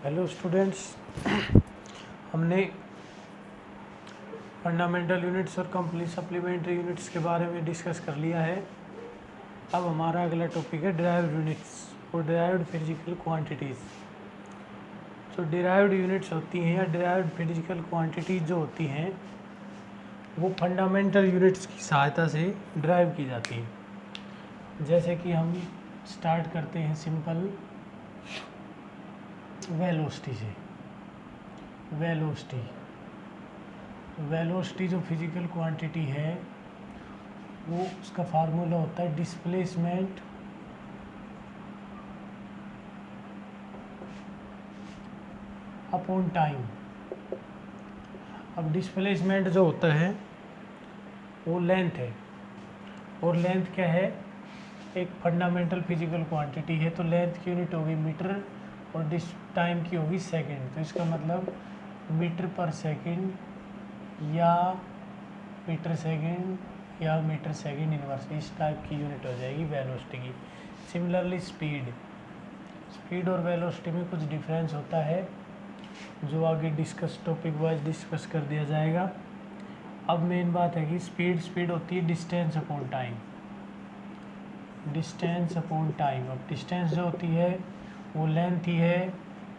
Hello students, हमने fundamental units और complete supplementary units के बारे में डिस्कस कर लिया है। अब हमारा अगला टॉपिक है डिराइव्ड यूनिट्स और डिराइव्ड फिजिकल क्वांटिटीज़। जो डिराइव्ड यूनिट्स होती हैं या डिराइव्ड फिजिकल क्वांटिटीज़ जो होती हैं वो फंडामेंटल यूनिट्स की सहायता से डिराइव की जाती हैं। जैसे कि हम स्टार्ट करते हैं सिंपल वेलोसिटी से। वेलोसिटी जो फिजिकल क्वांटिटी है वो उसका फार्मूला होता है डिस्प्लेसमेंट अपॉन टाइम। अब डिस्प्लेसमेंट जो होता है वो लेंथ है, और लेंथ क्या है, एक फंडामेंटल फिजिकल क्वांटिटी है, तो लेंथ की यूनिट होगी मीटर और टाइम की होगी सेकंड। तो इसका मतलब मीटर पर सेकंड या मीटर सेकंड इनवर्स, इस टाइप की यूनिट हो जाएगी वेलोसिटी की। सिमिलरली स्पीड और वेलोसिटी में कुछ डिफरेंस होता है जो आगे टॉपिक वाइज डिस्कस कर दिया जाएगा। अब मेन बात है कि स्पीड होती है डिस्टेंस अपॉन टाइम। अब डिस्टेंस जो होती है वो लेंथ ही है,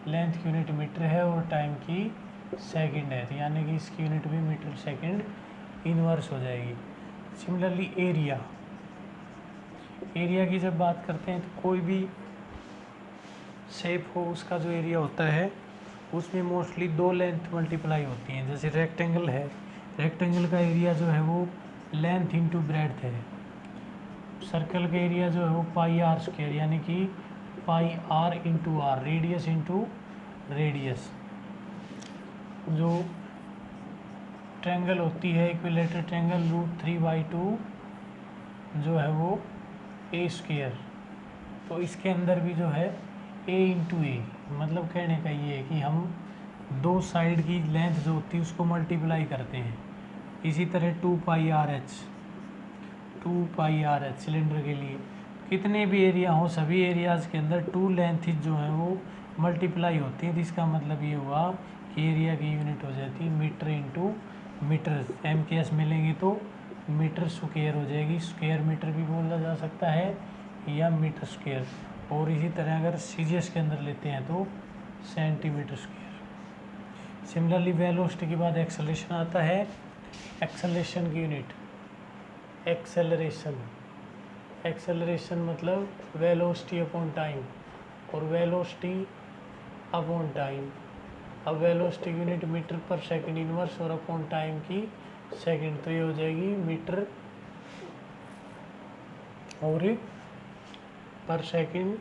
लेंथ की यूनिट मीटर है और टाइम की सेकंड है, तो यानी कि इसकी यूनिट भी मीटर सेकंड इनवर्स हो जाएगी। सिमिलरली एरिया की जब बात करते हैं तो कोई भी शेप हो उसका जो एरिया होता है उसमें मोस्टली दो लेंथ मल्टीप्लाई होती हैं। जैसे रेक्टेंगल है, रेक्टेंगल का एरिया जो है वो लेंथ इंटू ब्रेड्थ है। सर्कल का एरिया जो है वो पाई आर स्क्वायर, यानी कि pi R into R, radius into radius. जो ट्रायंगल होती है इक्विलेटरल ट्रायंगल √3/2 जो है वो ए स्क्वायर, तो इसके अंदर भी जो है ए इंटू ए, मतलब कहने का ये है कि हम दो साइड की लेंथ जो होती है उसको मल्टीप्लाई करते हैं। इसी तरह 2πr h सिलेंडर के लिए कितने भी एरिया हो, सभी एरियाज़ के अंदर टू लेंथ जो हैं वो मल्टीप्लाई होती हैं। तो इसका मतलब ये हुआ कि एरिया की यूनिट हो जाती है मीटर इंटू मीटर। MKS मिलेंगे तो मीटर स्क्वायर हो जाएगी, स्क्वायर मीटर भी बोला जा सकता है या मीटर स्क्वायर। और इसी तरह अगर सीजीएस के अंदर लेते हैं तो सेंटीमीटर स्क्वायर। सिमिलरली वेलोसिटी के बाद एक्सेलरेशन आता है। एक्सेलरेशन की यूनिट एक्सेलरेशन मतलब वेलोसिटी अपॉन टाइम और वेलोसिटी अपॉन टाइम। अब वेलोसिटी की यूनिट मीटर पर सेकंड इनवर्स और अपॉन टाइम की सेकंड, तो ये हो जाएगी मीटर और पर सेकंड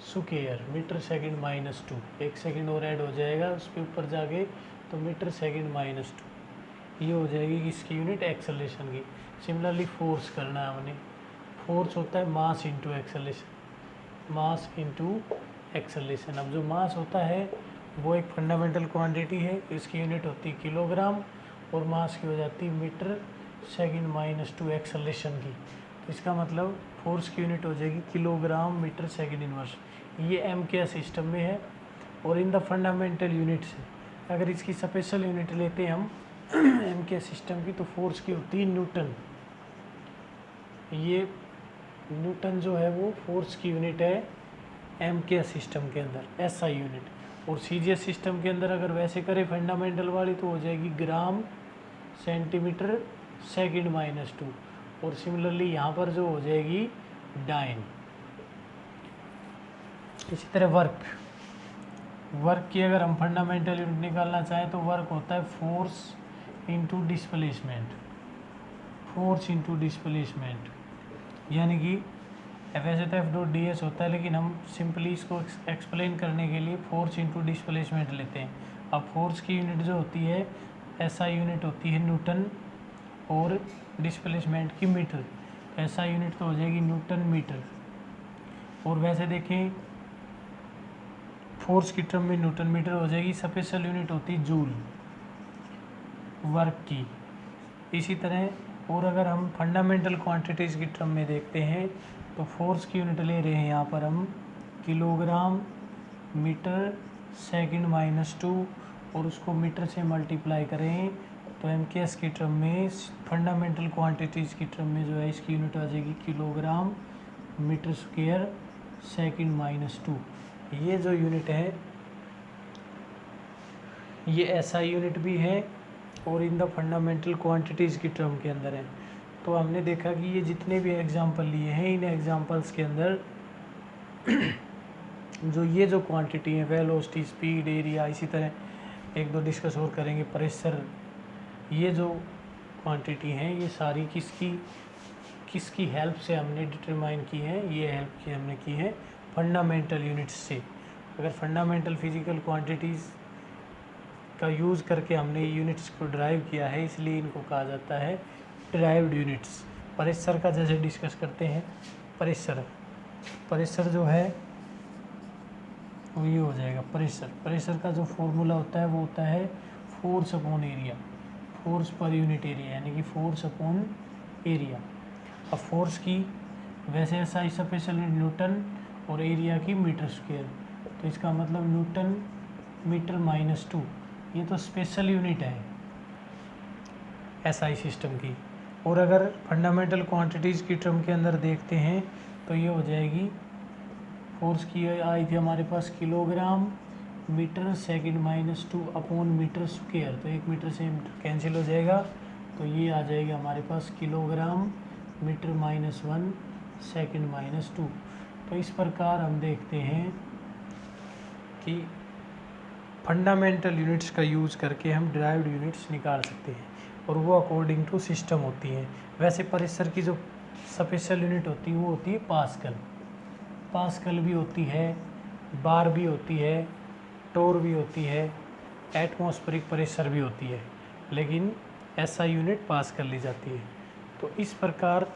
स्क्वायर, मीटर सेकंड -2। एक सेकंड और ऐड हो जाएगा उसके ऊपर जाके, तो मीटर सेकंड -2 ये हो जाएगी इसकी यूनिट एक्सेलरेशन की। सिमिलरली फोर्स करना है हमने, फोर्स होता है मास इंटू एक्सेलरेशन। अब जो मास होता है वो एक फंडामेंटल क्वांटिटी है, इसकी यूनिट होती है किलोग्राम और मास की हो जाती है मीटर सेकंड -2 एक्सेलरेशन की। तो इसका मतलब फोर्स की यूनिट हो जाएगी किलोग्राम मीटर सेकंड इनवर्स। ये MKS सिस्टम में है। और इन द फंडामेंटल यूनिट्स अगर इसकी स्पेशल यूनिट लेते हैं हम MKS सिस्टम की, तो फोर्स की होती है न्यूटन। ये न्यूटन जो है वो फोर्स की यूनिट है MKS सिस्टम के अंदर, SI यूनिट। और CGS सिस्टम के अंदर अगर वैसे करें फंडामेंटल वाली तो हो जाएगी ग्राम सेंटीमीटर सेकंड -2। और सिमिलरली यहाँ पर जो हो जाएगी डाइन। इसी तरह वर्क की अगर हम फंडामेंटल यूनिट निकालना चाहें तो वर्क होता है फोर्स इंटू डिस्प्लेसमेंट, यानी कि वैसे तो F.ds होता है, लेकिन हम सिंपली इसको एक्सप्लेन करने के लिए फोर्स इंटू डिस्प्लेसमेंट लेते हैं। अब फोर्स की यूनिट जो होती है SI यूनिट होती है न्यूटन और डिस्प्लेसमेंट की मीटर। SI यूनिट तो हो जाएगी न्यूटन मीटर। और वैसे देखें फोर्स की टर्म में न्यूटन मीटर हो जाएगी। स्पेशल यूनिट होती है जूल वर्क की। इसी तरह और अगर हम फंडामेंटल क्वांटिटीज़ की टर्म में देखते हैं तो फोर्स की यूनिट ले रहे हैं यहाँ पर हम किलोग्राम मीटर सेकंड माइनस 2 और उसको मीटर से मल्टीप्लाई करें तो MKS की टर्म में, फंडामेंटल क्वांटिटीज़ की टर्म में जो है इसकी यूनिट आ जाएगी kilogram metre square second minus 2। ये जो यूनिट है ये SI यूनिट भी है और इन द फंडामेंटल क्वांटिटीज़ की टर्म के अंदर है। तो हमने देखा कि ये जितने भी एग्जांपल लिए हैं इन एग्जांपल्स के अंदर जो ये जो क्वांटिटी है, वेलोसिटी, स्पीड, एरिया, इसी तरह एक दो डिस्कस और करेंगे, प्रेशर, ये जो क्वांटिटी हैं ये सारी किसकी हेल्प से हमने डिटरमाइन की है, ये हेल्प की हमने की है फंडामेंटल यूनिट्स से। अगर फंडामेंटल फिजिकल क्वांटिटीज़ का यूज़ करके हमने यूनिट्स को ड्राइव किया है, इसलिए इनको कहा जाता है ड्राइव्ड यूनिट्स। प्रेशर का जैसे डिस्कस करते हैं, प्रेशर जो है वो ये हो जाएगा। प्रेशर का जो फॉर्मूला होता है वो होता है force upon area, force per unit area, यानी कि फोर्स अपॉन एरिया। अब फोर्स की वैसे SI स्पेशल न्यूटन और एरिया की मीटर स्क्वायर, तो इसका मतलब न्यूटन मीटर माइनस 2, ये तो स्पेशल यूनिट है SI सिस्टम की। और अगर फंडामेंटल क्वांटिटीज़ की टर्म के अंदर देखते हैं तो ये हो जाएगी, फोर्स की आई थी हमारे पास kilogram metre second minus 2 upon metre square, तो एक मीटर से कैंसिल हो जाएगा, तो ये आ जाएगा हमारे पास kilogram metre minus 1 second minus 2। तो इस प्रकार हम देखते हैं कि फंडामेंटल यूनिट्स का यूज़ करके हम ड्राइव्ड यूनिट्स निकाल सकते हैं और वो अकॉर्डिंग टू सिस्टम होती हैं। वैसे प्रेशर की जो स्पेशल यूनिट होती है वो होती है पास्कल भी होती है, बार भी होती है, टोर भी होती है, एटमॉस्फेरिक प्रेशर भी होती है, लेकिन SI यूनिट पास्कल ली जाती है। तो इस प्रकार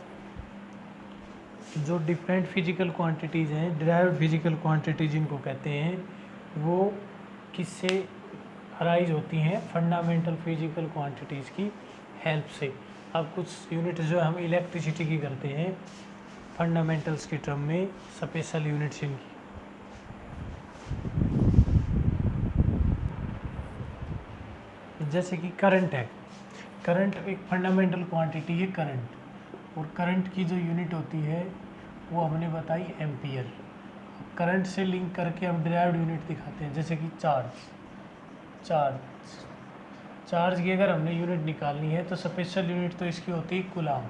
जो डिफरेंट फिजिकल क्वांटिटीज़ हैं, ड्राइव्ड फिजिकल क्वांटिटीज इनको कहते हैं, वो किससे अराइज होती हैं, फंडामेंटल फिजिकल क्वांटिटीज़ की हेल्प से। अब कुछ यूनिट जो हम इलेक्ट्रिसिटी की करते हैं फंडामेंटल्स की टर्म में, स्पेशल यूनिट्स इनकी। जैसे कि करंट है, करंट एक फंडामेंटल क्वांटिटी है करंट, और करंट की जो यूनिट होती है वो हमने बताई एम्पियर। करंट से लिंक करके हम ड्राइव्ड यूनिट दिखाते हैं, जैसे कि चार्ज की अगर हमने यूनिट निकालनी है तो स्पेशल यूनिट तो इसकी होती है कूलाम,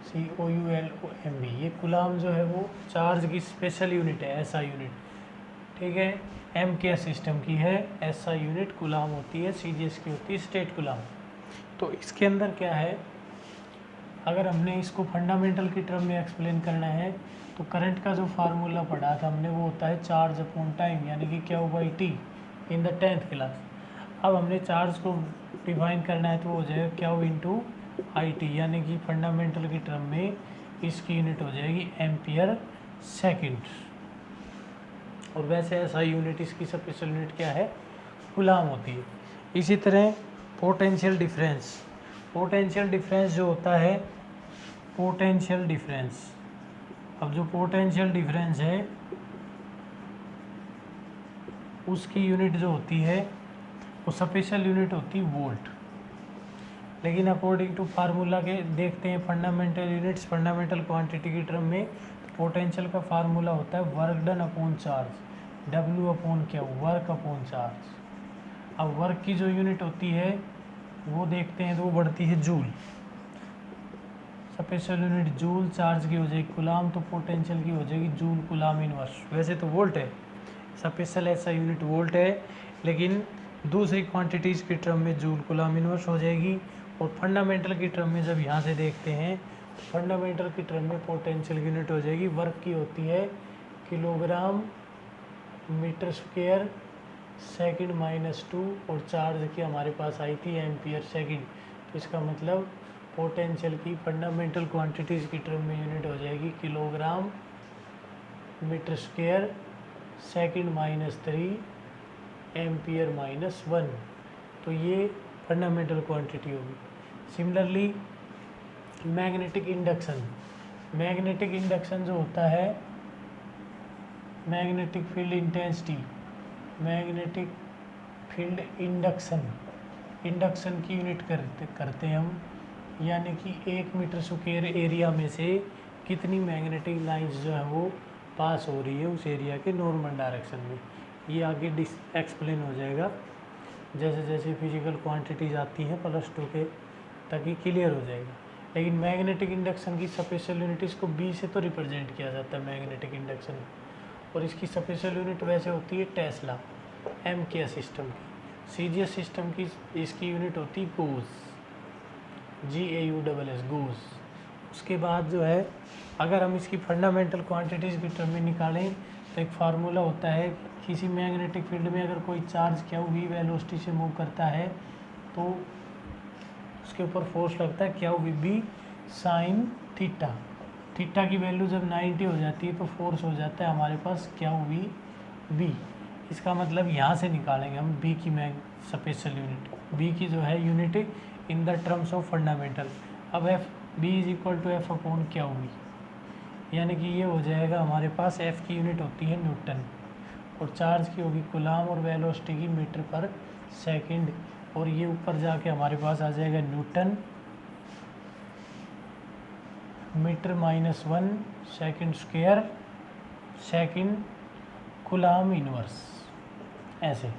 COULOMB। ये कूलाम जो है वो चार्ज की स्पेशल यूनिट है, SI यूनिट, ठीक है। MKS सिस्टम की है SI यूनिट कूलाम होती है, CGS की होती है स्टेट कूलाम। तो इसके अंदर क्या है, अगर हमने इसको फंडामेंटल की टर्म में एक्सप्लेन करना है तो करंट का जो फार्मूला पढ़ा था हमने वो होता है चार्ज अपॉन टाइम, यानी कि Q/T in the 10th class. अब हमने चार्ज को डिफाइन करना है तो वो हो जाएगा Q/IT, यानी कि फंडामेंटल की टर्म में इसकी यूनिट हो जाएगी एम्पियर सेकंड। और वैसे SI यूनिट इसकी स्पेशल यूनिट क्या है, कूलाम होती है। इसी तरह पोटेंशियल डिफरेंस जो होता है, पोटेंशियल डिफरेंस, अब जो पोटेंशियल डिफरेंस है उसकी यूनिट जो होती है वो स्पेशल यूनिट होती है वोल्ट, लेकिन अकॉर्डिंग टू फार्मूला के देखते हैं फंडामेंटल यूनिट्स, फंडामेंटल क्वांटिटी की टर्म में पोटेंशियल का फार्मूला होता है work done upon charge, W/Q, work upon charge. अब वर्क की जो यूनिट होती है वो देखते हैं तो वो बढ़ती है joule, special unit joule, charge की हो जाएगी कूलाम, तो पोटेंशियल की हो जाएगी जूल कूलाम इनवर्स। वैसे तो वोल्ट है, स्पेशल SI यूनिट वोल्ट है, लेकिन दूसरी क्वांटिटीज़ की टर्म में जूल कूलाम इनवर्स हो जाएगी। और फंडामेंटल की टर्म में जब यहाँ से देखते हैं, फंडामेंटल की टर्म में पोटेंशियल यूनिट हो जाएगी, वर्क की होती है kilogram metre square second minus 2, और चार्ज की हमारे पास आई थी एम्पियर सेकंड। तो इसका मतलब पोटेंशियल की फंडामेंटल क्वांटिटीज़ की टर्म में यूनिट हो जाएगी kilogram metre square second minus 3 ampere minus 1। तो ये फंडामेंटल क्वांटिटी होगी। सिमिलरली मैग्नेटिक इंडक्शन जो होता है, magnetic field intensity, magnetic field induction की यूनिट करते हैं हम, यानी कि 1 मीटर स्क्वायर एरिया में से कितनी मैग्नेटिक लाइंस जो है वो पास हो रही है उस एरिया के नॉर्मल डायरेक्शन में। ये आगे एक्सप्लेन हो जाएगा जैसे जैसे फिजिकल क्वांटिटीज आती हैं +2 के, ताकि क्लियर हो जाएगा। लेकिन मैग्नेटिक इंडक्शन की स्पेशल यूनिट, इसको बी से तो रिप्रेजेंट किया जाता है मैग्नेटिक इंडक्शन, और इसकी स्पेशल यूनिट वैसे होती है टेस्ला एम के सिस्टम की। सीजीएस सिस्टम की इसकी यूनिट होती है गूस, GAUSS गूस। उसके बाद जो है अगर हम इसकी फंडामेंटल क्वांटिटीज़ की टर्म में निकालें तो एक फार्मूला होता है, किसी मैग्नेटिक फील्ड में अगर कोई चार्ज क्या वी वेलोसिटी से मूव करता है तो उसके ऊपर फोर्स लगता है क्या we b sine theta. Theta की वैल्यू जब 90 हो जाती है तो फोर्स हो जाता है हमारे पास क्या वी बी। इसका मतलब यहाँ से निकालेंगे हम बी की स्पेशल यूनिट, बी की जो है unit in the terms of fundamental. अब F B is equal to F upon क्या वी, यानी कि ये हो जाएगा हमारे पास एफ की यूनिट होती है न्यूटन, और चार्ज की होगी कूलाम, और वेलोसिटी की मीटर पर सेकंड, और ये ऊपर जाके हमारे पास आ जाएगा Newton metre second square second coulomb inverse, ऐसे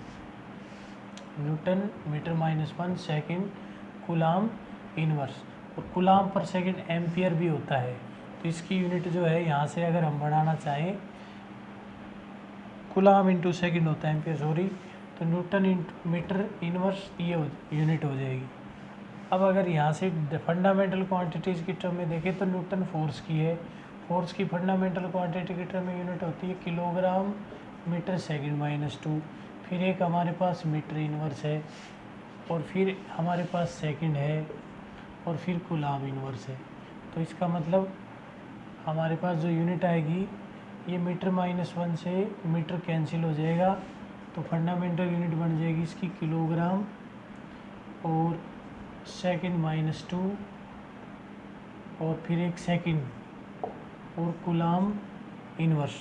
Newton metre second coulomb inverse. और कूलाम पर सेकंड एम्पियर भी होता है, तो इसकी यूनिट जो है यहाँ से अगर हम बढ़ाना चाहें, कूलाम इंटू सेकंड होता है एम्पियर सॉरी, तो न्यूटन इंटू मीटर इनवर्स ये यूनिट हो जाएगी। अब अगर यहाँ से फंडामेंटल क्वांटिटीज़ की टर्म में देखें तो न्यूटन फोर्स की है, फोर्स की फंडामेंटल क्वांटिटी की टर्म में यूनिट होती है किलोग्राम मीटर सेकंड -2, फिर एक हमारे पास मीटर इनवर्स है, और फिर हमारे पास सेकंड है, और फिर कूलाम इनवर्स है। तो इसका मतलब हमारे पास जो यूनिट आएगी ये मीटर-1 से मीटर कैंसिल हो जाएगा, तो फंडामेंटल यूनिट बन जाएगी इसकी किलोग्राम और सेकंड -2, और फिर एक सेकंड और कूलाम इनवर्स।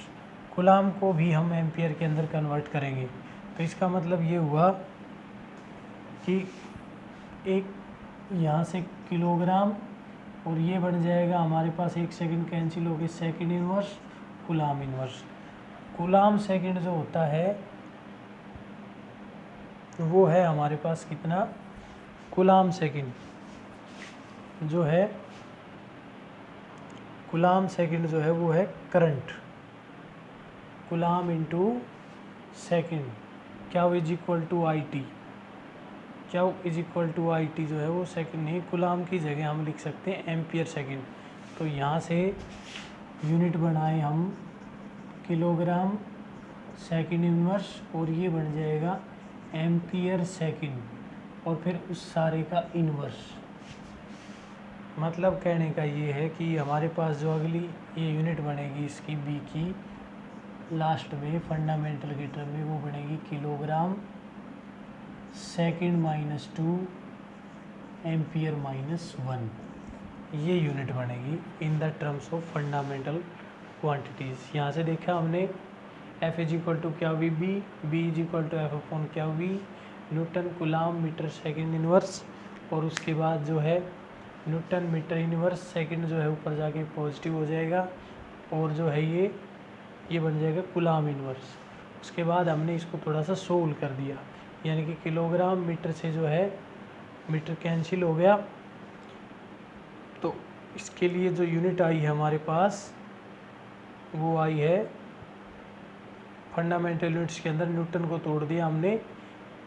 कूलाम को भी हम एम्पियर के अंदर कन्वर्ट करेंगे, तो इसका मतलब ये हुआ कि एक यहाँ से किलोग्राम, और ये बन जाएगा हमारे पास एक सेकंड कैंसिल हो गई second inverse coulomb inverse. Coulomb second जो होता है वो है हमारे पास कितना, कूलाम सेकंड जो है, कूलाम सेकंड जो है वो है current, coulomb into second, q is equal to I T, q is equal to I T जो है वो सेकंड नहीं, कूलाम की जगह हम लिख सकते हैं एम्पियर सेकंड। तो यहाँ से यूनिट बनाए हम किलोग्राम सेकंड इनवर्स, और ये बन जाएगा एम्पियर सेकंड, और फिर उस सारे का इनवर्स। मतलब कहने का ये है कि हमारे पास जो अगली ये यूनिट बनेगी इसकी बी की लास्ट में फंडामेंटल के टर्म में, वो बनेगी किलोग्राम सेकंड -2 एम्पियर -1, ये यूनिट बनेगी in the terms of fundamental quantities. यहाँ से देखा हमने F is equal to q we B, B is equal to F upon क्या V, Newton coulomb metre second inverse, और उसके बाद जो है न्यूटन मीटर इनवर्स सेकंड जो है ऊपर जाके पॉजिटिव हो जाएगा, और जो है ये बन जाएगा कूलाम इनवर्स। उसके बाद हमने इसको थोड़ा सा सोल्व कर दिया, यानी कि किलोग्राम मीटर से जो है मीटर कैंसिल हो गया, तो इसके लिए जो यूनिट आई है हमारे पास वो आई है फंडामेंटल यूनिट्स के अंदर न्यूटन को तोड़ दिया हमने,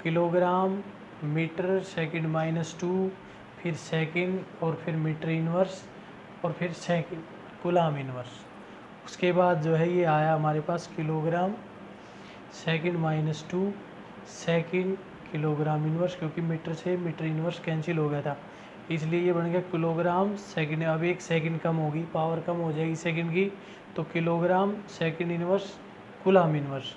किलोग्राम मीटर सेकंड -2, फिर सेकंड, और फिर मीटर इनवर्स, और फिर सेकंड कूलाम इनवर्स। उसके बाद जो है ये आया हमारे पास kilogram second -2 second kilogram inverse, क्योंकि मीटर से मीटर इनवर्स कैंसिल हो गया था, इसलिए ये बन गया किलोग्राम सेकंड। अब एक सेकंड कम होगी, पावर कम हो जाएगी सेकंड की, तो kilogram second inverse coulomb inverse,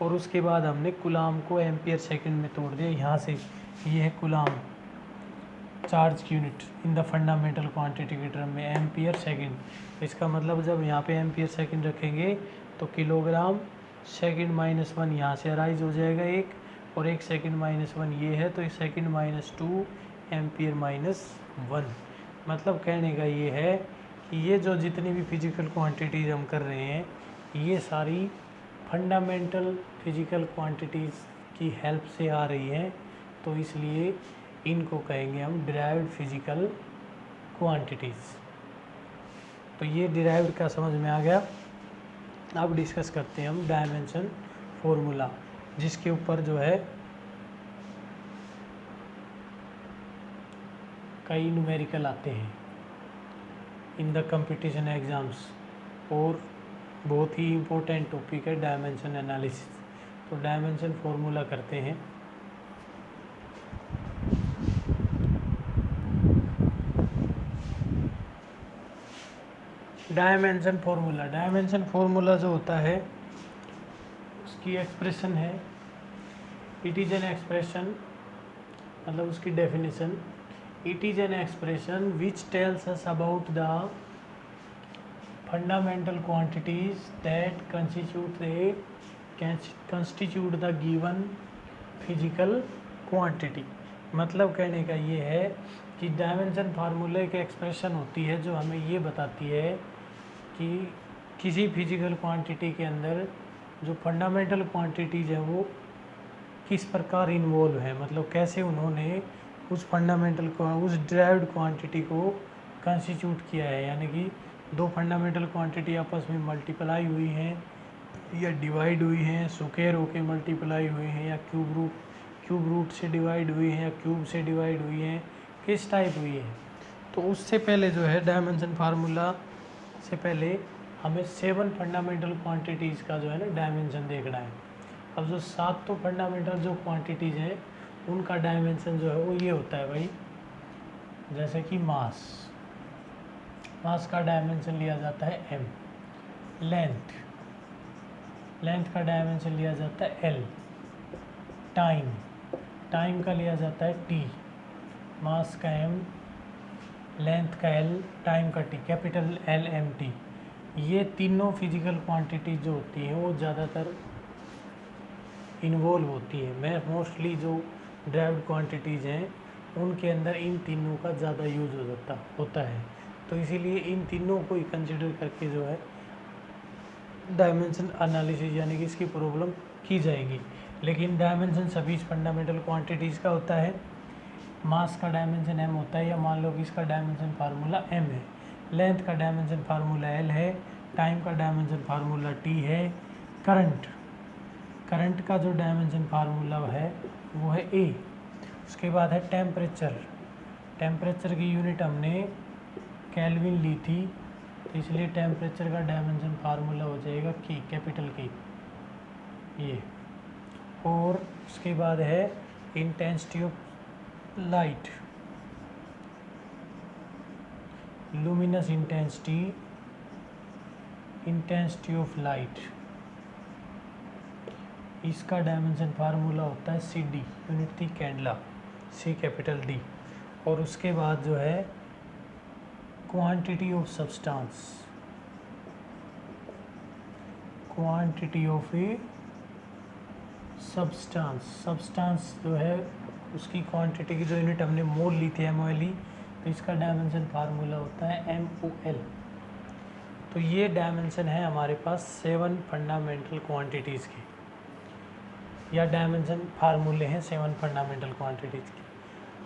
और उसके बाद हमने कूलाम को एम्पियर सेकंड में तोड़ दिया यहाँ से। ये है कूलाम चार्ज की unit in the fundamental quantity के टर्म में एम्पियर सेकंड। इसका मतलब जब यहाँ पे एम्पियर सेकंड रखेंगे तो किलोग्राम सेकंड माइनस वन यहाँ से अराइज हो जाएगा एक, और एक सेकंड माइनस वन ये है, तो second minus two ampere minus one. मतलब कहने का ये है कि ये जो जितनी भी फिजिकल क्वांटिटीज़ हम कर रहे हैं, ये सारी फंडामेंटल फिजिकल क्वांटिटीज़ की हेल्प से आ रही हैं, तो इसलिए इनको कहेंगे हम डिराइव्ड फिजिकल क्वांटिटीज़। तो ये डिराइव्ड का समझ में आ गया। अब डिस्कस करते हैं हम डायमेंशन फॉर्मूला, जिसके ऊपर जो है कई न्यूमेरिकल आते हैं इन द कंपटीशन एग्ज़ाम्स, और बहुत ही इम्पोर्टेंट टॉपिक है डायमेंशन एनालिसिस। तो डायमेंशन फॉर्मूला करते हैं। डायमेंशन फार्मूला जो होता है उसकी एक्सप्रेशन है, इट इज़ एन एक्सप्रेशन, मतलब उसकी definition, it is an expression which tells us about the fundamental quantities that constitute the given physical quantity. मतलब कहने का ये है कि डायमेंशन फार्मूले की एक्सप्रेशन होती है जो हमें ये बताती है कि किसी फिजिकल क्वांटिटी के अंदर जो फंडामेंटल क्वांटिटीज है वो किस प्रकार इन्वॉल्व है, मतलब कैसे उन्होंने उस फंडामेंटल उस डिराइव्ड क्वांटिटी को कंस्टिट्यूट किया है, यानी कि दो फंडामेंटल क्वांटिटी आपस में मल्टीप्लाई हुई हैं या डिवाइड हुई हैं, स्क्वायर होके मल्टीप्लाई हुई हैं, या क्यूब रूट से डिवाइड हुई हैं, या क्यूब से डिवाइड हुई हैं, किस टाइप हुई है। तो उससे पहले जो है डायमेंशन फार्मूला से पहले हमें 7 फंडामेंटल क्वांटिटीज़ का जो है ना डायमेंशन देखना है। अब जो 7 तो फंडामेंटल जो क्वांटिटीज़ हैं उनका डायमेंशन जो है वो ये होता है भाई, जैसे कि मास का डायमेंशन लिया जाता है m, लेंथ का डायमेंशन लिया जाता है l, टाइम का लिया जाता है t, मास का m, लेंथ का l, टाइम का t, कैपिटल LMT। ये तीनों फिजिकल क्वांटिटी जो होती हैं वो ज़्यादातर इन्वॉल्व होती है। मैं मोस्टली जो ड्राइव्ड क्वांटिटीज़ हैं उनके अंदर इन तीनों का ज़्यादा यूज होता है, तो इसीलिए इन तीनों को ही कंसिडर करके जो है डायमेंशन एनालिसिस यानी कि इसकी प्रॉब्लम की जाएगी। लेकिन डायमेंशन सभी फंडामेंटल क्वांटिटीज़ का होता है। मास का डायमेंशन m होता है, या मान लो कि इसका डायमेंशन फार्मूला m है, लेंथ का डायमेंशन फार्मूला l है, टाइम का डायमेंशन फार्मूला t है, करंट का जो डायमेंशन फार्मूला है वो है a। उसके बाद है टेम्परेचर की यूनिट हमने केल्विन ली थी, तो इसलिए टेम्परेचर का डायमेंशन फार्मूला हो जाएगा की, कैपिटल की ये। और उसके बाद है intensity of light, luminous intensity of light, इसका डायमेंशन फार्मूला होता है CD, यूनिट थी कैंडला, C कैपिटल D। और उसके बाद जो है क्वांटिटी ऑफ सब्सटेंस जो है उसकी क्वांटिटी की जो यूनिट हमने मोल ली थी MOL, तो इसका डायमेंशन फार्मूला होता है MOL। तो ये डायमेंशन है हमारे पास 7 फंडामेंटल क्वांटिटीज़ के, या डायमेंशन फार्मूले हैं 7 फंडामेंटल क्वांटिटीज़ के।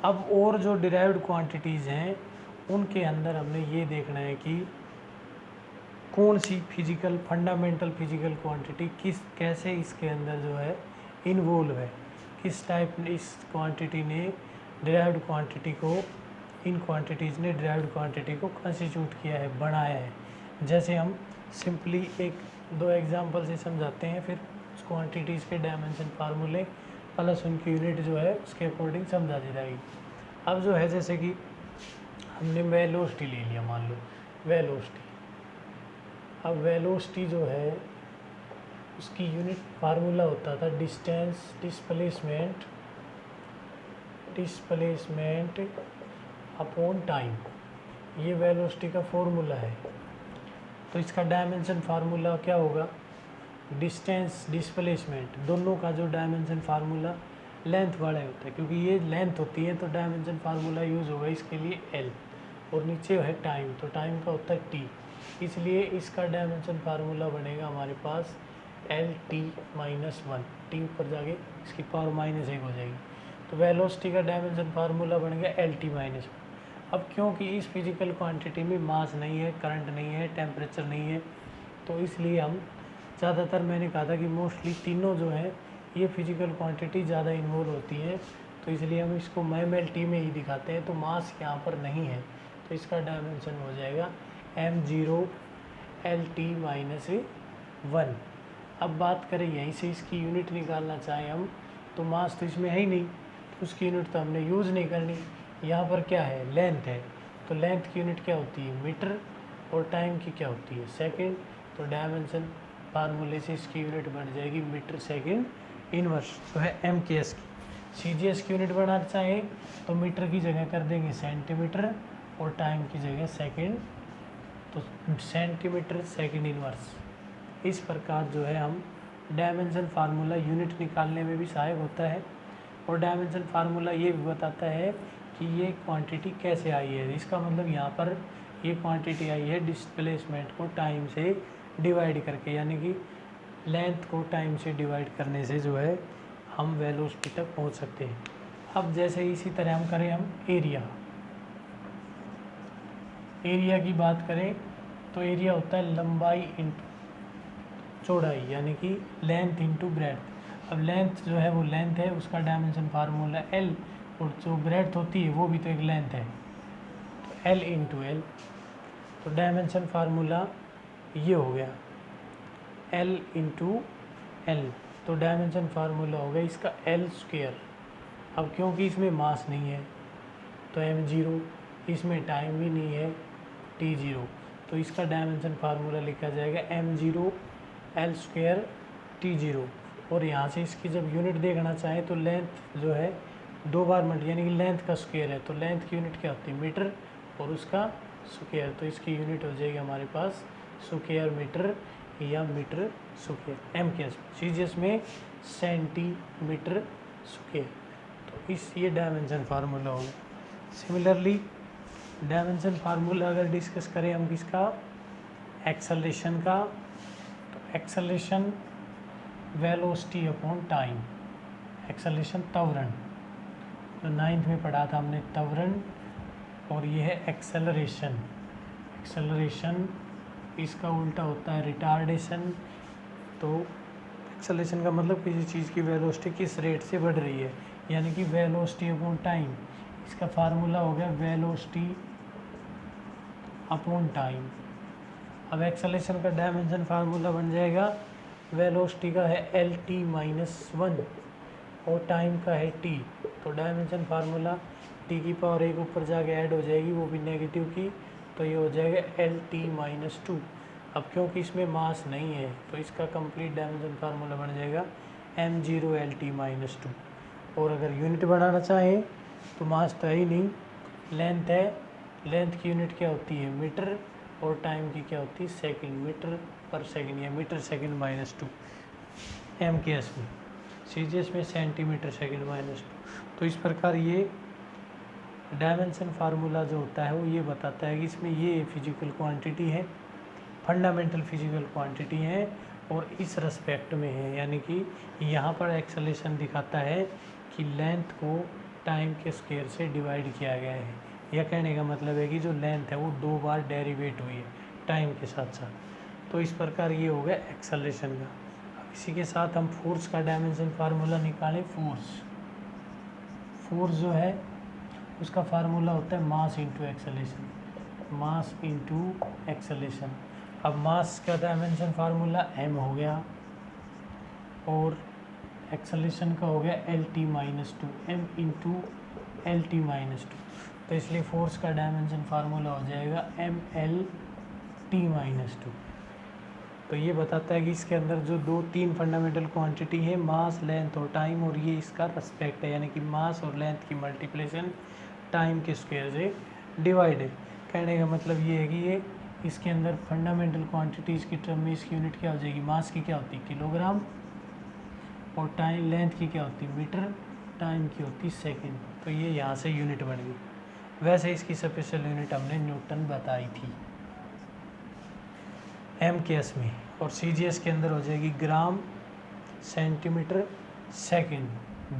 अब और जो डिराइव्ड क्वांटिटीज़ हैं उनके अंदर हमने ये देखना है कि कौन सी फंडामेंटल फिजिकल क्वांटिटी कैसे इसके अंदर जो है इन्वॉल्व है, किस टाइप इस क्वांटिटी ने डिराइव्ड क्वांटिटी को, इन क्वांटिटीज़ ने डिराइव्ड क्वांटिटी को कंस्टिट्यूट किया है, बनाया है। जैसे हम सिंपली 1-2 एग्जांपल से समझाते हैं, फिर उस क्वांटिटीज़ के डायमेंशन फार्मूले प्लस उनकी यूनिट जो है उसके अकॉर्डिंग समझा दी जाएगी। अब जो है जैसे कि हमने वेलोसिटी ले लिया, मान लो वेलोसिटी। अब वेलोसिटी जो है उसकी यूनिट फार्मूला होता था डिस्प्लेसमेंट अपॉन टाइम, ये वेलोसिटी का फॉर्मूला है। तो इसका डायमेंशन फार्मूला क्या होगा, डिस्टेंस डिस्प्लेसमेंट दोनों का जो डायमेंशन फार्मूला लेंथ वाला होता है, क्योंकि ये लेंथ होती है तो डायमेंशन फार्मूला यूज़ होगा इसके लिए एल, और नीचे है टाइम, तो टाइम का होता है टी, इसलिए इसका डायमेंशन फार्मूला बनेगा हमारे पास L T minus one, T ऊपर जाके इसकी पावर माइनस एक हो जाएगी, तो वेलोसिटी का डायमेंशन फार्मूला बन गया एल टी माइनस वन। अब क्योंकि इस फिजिकल क्वांटिटी में मास नहीं है, करंट नहीं है, टेम्परेचर नहीं है, तो इसलिए हम ज़्यादातर, मैंने कहा था कि मोस्टली तीनों जो है ये फिजिकल क्वांटिटी ज़्यादा इन्वॉल्व होती है, तो इसलिए हम इसको MLT में ही दिखाते हैं, तो मास यहाँ पर नहीं है, तो इसका डायमेंशन हो जाएगा m0 LT माइनस वन। अब बात करें यहीं से इसकी यूनिट निकालना चाहें हम, तो मास तो इसमें है ही नहीं, तो उसकी यूनिट तो हमने यूज़ नहीं करनी। यहाँ पर क्या है, लेंथ है, तो लेंथ की यूनिट क्या होती है, मीटर, और टाइम की क्या होती है, सेकंड, तो डायमेंशन फार्मूले से इसकी यूनिट बन जाएगी मीटर सेकंड इनवर्स, तो है MKS की। CGS की यूनिट बनाना चाहें तो मीटर की जगह कर देंगे सेंटीमीटर, और टाइम की जगह सेकंड, तो सेंटीमीटर सेकंड इनवर्स। इस प्रकार जो है हम डायमेंशन फार्मूला यूनिट निकालने में भी सहायक होता है, और डायमेंशन फार्मूला ये भी बताता है कि ये क्वांटिटी कैसे आई है। इसका मतलब यहाँ पर ये क्वांटिटी आई है डिस्प्लेसमेंट को टाइम से डिवाइड करके, यानी कि लेंथ को टाइम से डिवाइड करने से जो है हम वेलोसिटी तक पहुँच सकते हैं। अब जैसे इसी तरह हम करें हम एरिया की बात करें, तो एरिया होता है लंबाई इंटू चौड़ाई, यानी कि लेंथ इंटू ब्रेड्थ। अब लेंथ जो है वो लेंथ है, उसका डायमेंशन फार्मूला L, और जो ब्रेड्थ होती है वो भी तो एक लेंथ है, तो L इंटू एल, तो डायमेंशन फार्मूला ये हो गया L इंटू एल, तो डायमेंशन फार्मूला हो गया इसका L स्क्वायर। अब क्योंकि इसमें मास नहीं है तो m0, इसमें टाइम भी नहीं है t0, तो इसका डायमेंशन फार्मूला लिखा जाएगा m0 L स्क्वायर t0। और यहाँ से इसकी जब यूनिट देखना चाहें तो लेंथ जो है दो बार मल्टी, यानी कि लेंथ का स्क्वायर है, तो लेंथ की यूनिट क्या होती है, मीटर, और उसका स्क्वायर, तो इसकी यूनिट हो जाएगी हमारे पास स्क्वायर मीटर या मीटर स्क्वायर। MKS CGS में सेंटीमीटर स्क्वायर, तो इस ये डायमेंशन फार्मूला होगा। सिमिलरली डायमेंशन फार्मूला अगर डिस्कस करें हम किसका, एक्सेलरेशन का, तो acceleration velocity upon time, acceleration त्वरण, तो 9th में पढ़ा था हमने त्वरण, और ये है एक्सेलरेशन। एक्सेलरेशन इसका उल्टा होता है रिटार्डेशन, तो एक्सेलरेशन का मतलब किसी चीज़ की वेलोसिटी किस रेट से बढ़ रही है, यानी कि वेलोसिटी अपॉन टाइम, इसका फार्मूला हो गया वेलोसिटी अपॉन टाइम। अब एक्सेलरेशन का डायमेंशन फार्मूला बन जाएगा, वेलोसिटी का है LT माइनस वन, और टाइम का है T, तो डायमेंशन फार्मूला T की पावर एक ऊपर जाके ऐड हो जाएगी, वो भी नेगेटिव की, तो ये हो जाएगा LT माइनस टू। अब क्योंकि इसमें मास नहीं है तो इसका कंप्लीट डायमेंशन फार्मूला बन जाएगा m0 LT माइनस टू। और अगर यूनिट बनाना चाहें तो मास तो है ही नहीं, लेंथ है, लेंथ की यूनिट क्या होती है, मीटर, और टाइम की क्या होती है, सेकंड, मीटर पर सेकंड या metre second minus two. MKS में, CGS में सेंटीमीटर सेकंड माइनस टू। तो इस प्रकार ये डायमेंशन फार्मूला जो होता है वो ये बताता है कि इसमें ये फिजिकल क्वांटिटी है, फंडामेंटल फिजिकल क्वांटिटी है, और इस रेस्पेक्ट में है, यानी कि यहाँ पर एक्सेलरेशन दिखाता है कि लेंथ को टाइम के स्क्वायर से डिवाइड किया गया है। यह कहने का मतलब है कि जो लेंथ है वो दो बार डेरिवेट हुई है टाइम के साथ साथ, तो इस प्रकार ये हो गया एक्सेलरेशन का। अब इसी के साथ हम फोर्स का डायमेंशन फार्मूला निकालें। फोर्स जो है उसका फार्मूला होता है mass into acceleration, mass into acceleration. अब मास का डायमेंशन फार्मूला m हो गया, और एक्सेलरेशन का हो गया LT minus two, m into LT minus two, तो इसलिए फोर्स का डायमेंशन फार्मूला हो जाएगा MLT माइनस टू। तो ये बताता है कि इसके अंदर जो दो तीन फंडामेंटल क्वांटिटी है, मास, लेंथ और टाइम, और ये इसका रेस्पेक्ट है, यानी कि मास और लेंथ की मल्टीप्लिकेशन टाइम के स्क्वायर से डिवाइड है। कहने का मतलब ये है कि ये इसके अंदर फंडामेंटल क्वांटिटीज़ की टर्म में इसकी यूनिट क्या हो जाएगी, मास की क्या होती है किलोग्राम, और टाइम लेंथ की क्या होती है मीटर, टाइम की होती है सेकेंड। तो ये यहाँ से यूनिट बन गई। वैसे इसकी स्पेशल यूनिट हमने न्यूटन बताई थी MKS में, और CGS के अंदर हो जाएगी ग्राम सेंटीमीटर सेकेंड,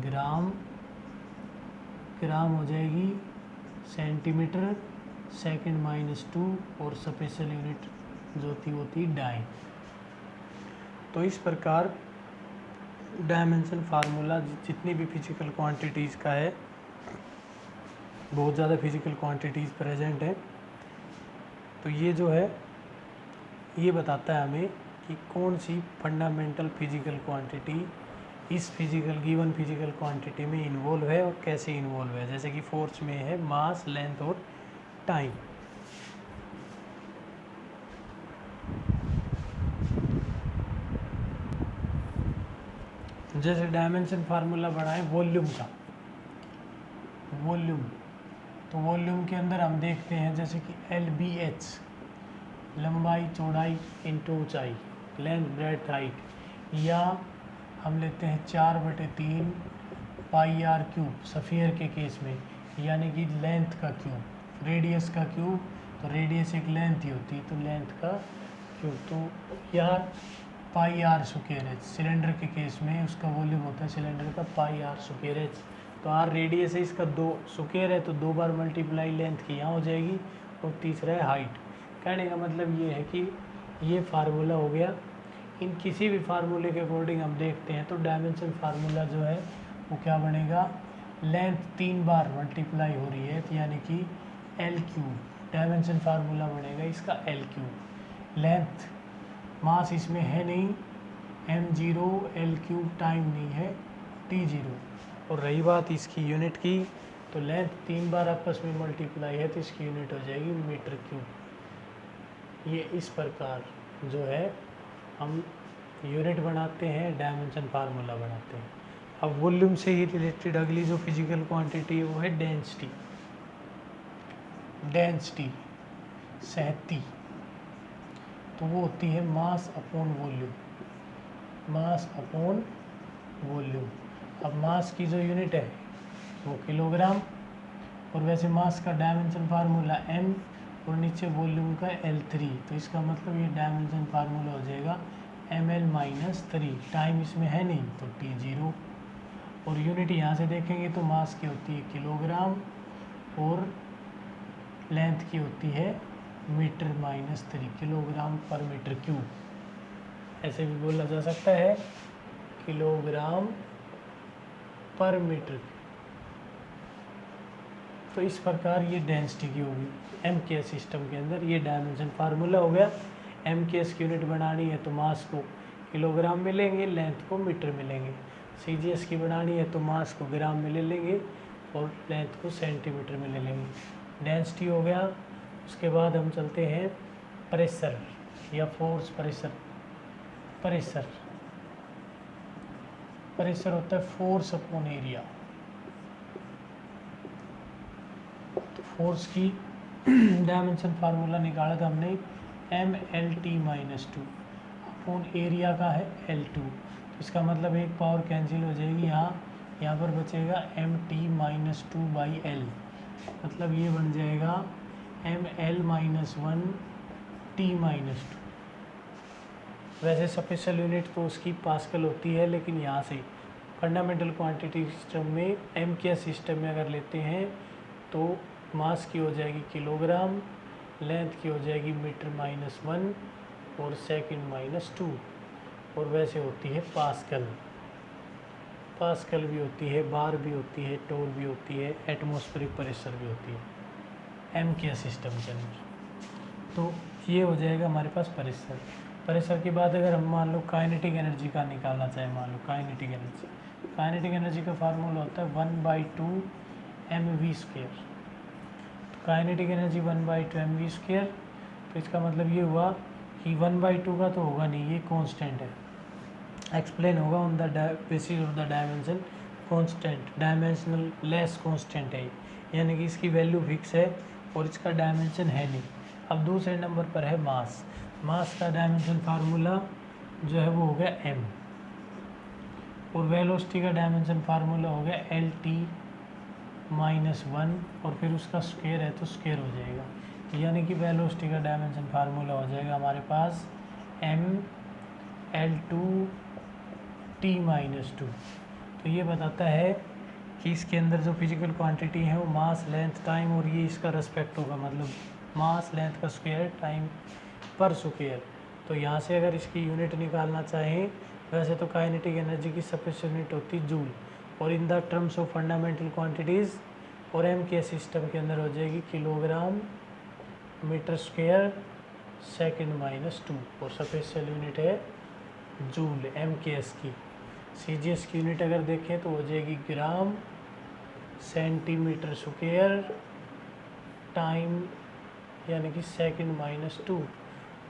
ग्राम हो जाएगी सेंटीमीटर सेकेंड -2, और स्पेशल यूनिट जो थी वो थी डाइन। तो इस प्रकार डायमेंशन फार्मूला जितनी भी फिजिकल क्वांटिटीज़ का है, बहुत ज़्यादा फिजिकल क्वांटिटीज़ प्रेजेंट है, तो ये जो है ये बताता है हमें कि कौन सी फंडामेंटल फिजिकल क्वांटिटी इस गिवन फिजिकल क्वांटिटी में इन्वॉल्व है और कैसे इन्वॉल्व है। जैसे कि फोर्स में है मास, लेंथ और टाइम। जैसे डायमेंशन फार्मूला बढ़ाएं वॉल्यूम का, वॉल्यूम, तो वॉल्यूम के अंदर हम देखते हैं जैसे कि LBH, लंबाई चौड़ाई इंटू ऊंचाई, लेंथ ब्रेड्थ हाइट, या हम लेते हैं 4/3 पाई आर क्यूब सफ़ियर के केस में, यानी कि लेंथ का क्यूब, रेडियस का क्यूब, तो रेडियस एक लेंथ ही होती है तो लेंथ का क्यूब, तो या पाई आर स्क्वायर एच, सिलेंडर के केस में उसका वॉल्यूम होता है सिलेंडर का पाई आर स्क्वायर एच। तो आर रेडियस है, इसका 2 स्क्वायर है तो 2 बार मल्टीप्लाई लेंथ की यहाँ हो जाएगी, और तीसरा है हाइट। कहने का मतलब ये है कि ये फार्मूला हो गया। इन किसी भी फार्मूले के अकॉर्डिंग हम देखते हैं तो डायमेंशन फार्मूला जो है वो क्या बनेगा, लेंथ 3 बार मल्टीप्लाई हो रही है तो यानी कि L3, डायमेंशन फार्मूला बनेगा इसका L3। लेंथ, मास इसमें है नहीं, m0, L3, टाइम नहीं है T0। और रही बात इसकी यूनिट की, तो लेंथ 3 बार आपस में मल्टीप्लाई है तो इसकी यूनिट हो जाएगी मीटर क्यूब। ये इस प्रकार जो है हम यूनिट बनाते हैं, डायमेंशन फार्मूला बनाते हैं। अब वॉल्यूम से ही रिलेटेड अगली जो फिजिकल क्वांटिटी है वो है डेंसिटी। डेंसिटी सहती, तो वो होती है mass upon volume, mass upon volume. अब मास की जो यूनिट है वो किलोग्राम, और वैसे मास का डायमेंशन फार्मूला m, और नीचे वॉल्यूम का L3, तो इसका मतलब ये डायमेंशन फार्मूला हो जाएगा ml-3। टाइम इसमें है नहीं तो T0, और यूनिट यहाँ से देखेंगे तो मास की होती है किलोग्राम और लेंथ की होती है मीटर-3, किलोग्राम पर मीटर क्यूब। ऐसे भी बोला जा सकता है किलोग्राम पर मीटर। तो इस प्रकार ये डेंसिटी की होगी MKS सिस्टम के अंदर। ये डायमेंशन फार्मूला हो गया। MKS की यूनिट बनानी है तो मास को किलोग्राम में लेंगे, लेंथ को मीटर में लेंगे। CGS की बनानी है तो मास को ग्राम में ले लेंगे और लेंथ को सेंटीमीटर में ले लेंगे। डेंसिटी हो गया। उसके बाद हम चलते हैं प्रेशर या फोर्स। प्रेशर होता है फोर्स अपॉन एरिया। तो फोर्स की डायमेंशन फार्मूला निकाला था हमने mLT-2 अपॉन एरिया का है L2। तो इसका मतलब एक पावर कैंसिल हो जाएगी, यहाँ पर बचेगा MT-2/L, मतलब ये बन जाएगा mL-1 T-2। वैसे स्पेशल यूनिट तो उसकी पास्कल होती है, लेकिन यहाँ से फंडामेंटल क्वांटिटी सिस्टम में MKS सिस्टम में अगर लेते हैं तो मास की हो जाएगी किलोग्राम, लेंथ की हो जाएगी मीटर-1 और सेकंड-2, और वैसे होती है पास्कल भी होती है, बार भी होती है, टोर भी होती है, एटमॉस्फेरिक प्रेशर भी होती है MKS सिस्टम के अंदर। तो ये हो जाएगा हमारे पास प्रेशर के बाद अगर हम मान लो काइनेटिक एनर्जी का निकालना चाहें, मान लो काइनेटिक एनर्जी का फार्मूला होता है 1/2 mv²। तो काइनेटिक एनर्जी 1/2 mv²। तो इसका मतलब ये हुआ कि 1/2 का तो होगा नहीं, ये कांस्टेंट है, एक्सप्लेन होगा on the basis of the dimension constant, dimensional less constant है, यानी कि इसकी वैल्यू फिक्स है और इसका डायमेंशन है नहीं। अब दूसरे नंबर पर है मास। मास का डायमेंशन फार्मूला जो है वो हो गया m, और वेलोसिटी का डायमेंशन फार्मूला हो गया एल टी माइनस 1, और फिर उसका स्क्वायर है तो स्क्वायर हो जाएगा, यानी कि वेलोसिटी का डायमेंशन फार्मूला हो जाएगा हमारे पास m L2 t माइनस 2। तो ये बताता है कि इसके अंदर जो फिजिकल क्वांटिटी है वो मास, लेंथ, टाइम, और ये इसका रेस्पेक्ट होगा, मतलब मास लेंथ का स्क्वायर टाइम पर स्क्वायर। तो यहाँ से अगर इसकी यूनिट निकालना चाहें, वैसे तो काइनेटिक एनर्जी की सबसे यूनिट होती है जूल, और in the terms of fundamental quantities और एम के सिस्टम के अंदर हो जाएगी kilogram metre square second minus 2, और स्पेशल यूनिट है जूल एम के एस की। सी जी एस की यूनिट अगर देखें तो हो जाएगी ग्राम सेंटीमीटर स्क्वायर टाइम, यानी कि सेकंड माइनस 2,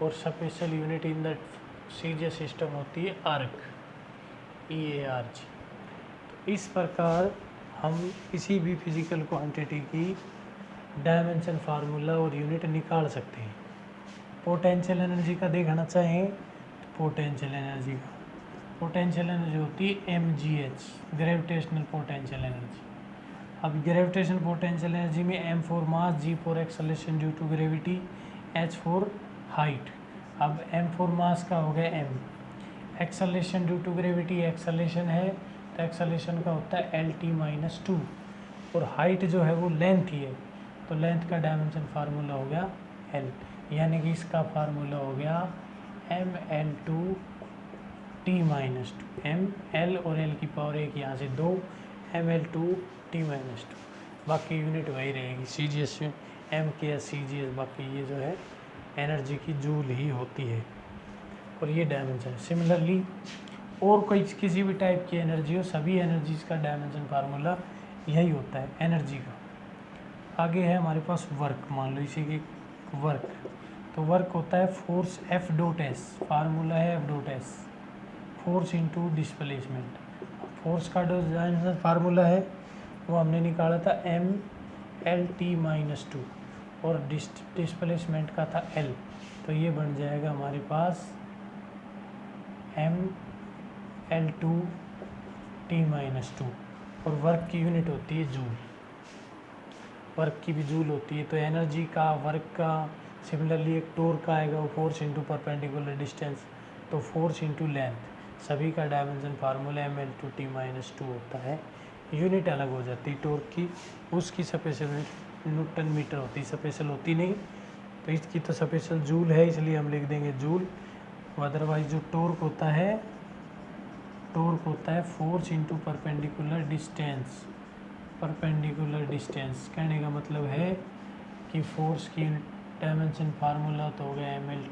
और special unit in the C G S system होती है आर्क, EARG। तो इस प्रकार हम किसी भी फिजिकल क्वांटिटी की डायमेंशन फार्मूला और यूनिट निकाल सकते हैं। पोटेंशियल एनर्जी का देखना चाहें तो पोटेंशियल एनर्जी होती है mgh, ग्रेविटेशनल पोटेंशियल एनर्जी। अब ग्रेविटेशनल पोटेंशियल एनर्जी में m for mass, g for acceleration due to gravity, h for height. अब m फॉर मास का हो गया m, acceleration due to gravity acceleration है तो एक्सेलरेशन का होता है एल टी माइनस 2, और हाइट जो है वो लेंथ ही है, तो लेंथ का डायमेंशन फार्मूला हो गया l, यानी कि इसका फार्मूला हो गया ml2 t minus 2, m l और l की पावर 1 यहाँ से 2, ml2 t माइनस 2। बाकी यूनिट वही रहेगी सी G S, M k S, सी जी एस, बाकी ये जो है एनर्जी की जूल ही होती है, और ये डायमेंशन। सिमिलरली और कोई किसी भी टाइप की एनर्जी हो, सभी एनर्जीज का डायमेंशन फार्मूला यही होता है एनर्जी का। आगे है हमारे पास वर्क, मान लो इसी की वर्क, तो वर्क होता है force F dot S, formula है F dot S, force into displacement. Force का डायमेंशन फार्मूला है वो हमने निकाला था एम एल टी माइनस 2, और डिस्प्लेसमेंट का था एल, तो ये बन जाएगा हमारे पास M L two T minus 2, और वर्क की यूनिट होती है जूल, वर्क की भी जूल होती है। तो एनर्जी का, वर्क का, सिमिलरली एक टोर्क का आएगा वो फोर्स इंटू परपेंडिकुलर डिस्टेंस, तो फोर्स इंटू लेंथ, सभी का dimension formula M L two T minus 2 होता है। यूनिट अलग हो जाती है टोर्क की, उसकी स्पेशल न्यूटन मीटर होती है, स्पेशल होती नहीं, तो इसकी तो स्पेशल जूल है इसलिए हम लिख देंगे जूल। अदरवाइज जो टोर्क होता है force into perpendicular distance. Perpendicular distance कहने का मतलब है कि फोर्स की डायमेंशन फार्मूला तो हो गया एम एल